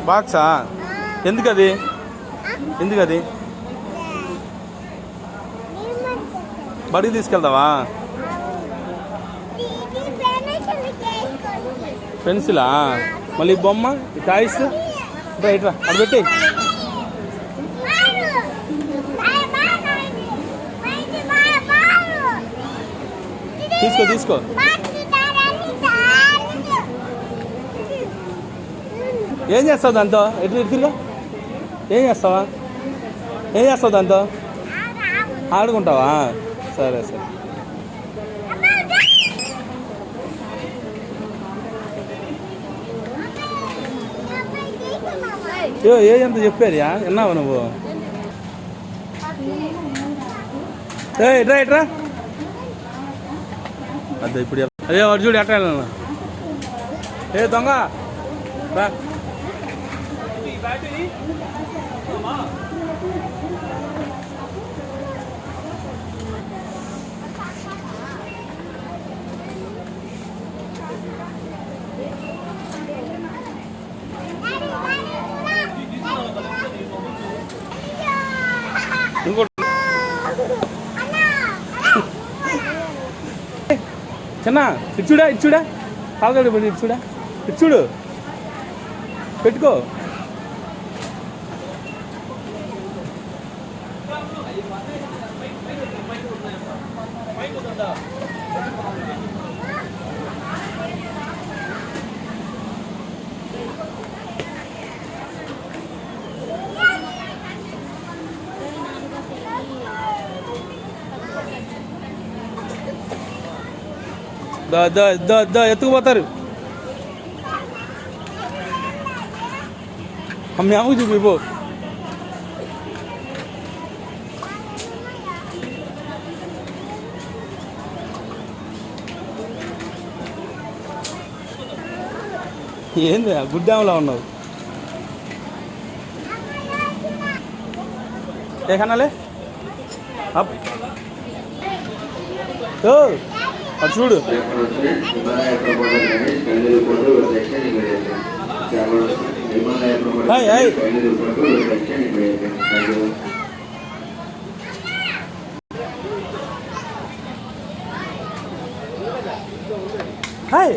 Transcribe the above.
బాక్సా? ఎందుకది? ఎందుకది? బడికి తీసుకెళ్తావా? పెన్సిలా? మళ్ళీ బొమ్మ టాయ్స్ ఇట్రా ఇట్రా అది పెట్టి తీసుకో తీసుకో. ఏం చేస్తావు దాంతో? ఎటు తిరిగా ఏం చేస్తావా? ఏం చేస్తావు దాంతో? ఆడుకుంటావా? సరే సరే. ఎంత చెప్పారు? విన్నావా నువ్వు? ఇట్రా ఇట్రా. అదే ఇప్పుడు అదే వాడు చూడు ఎట్లా వెళ్ళాను. దొంగ రా. చిన్న ఇచ్చుడా ఇచ్చుడా కాదు పడి ఇచ్చుడా ఇచ్చుడు పెట్టుకో. ఎత్తుకుపోతారు. అమ్మ అమ్మకు చూపి పో. ఏంది గుడ్డాములా ఉన్నావు? ఏ కన్నాలే అది చూడు. హాయ్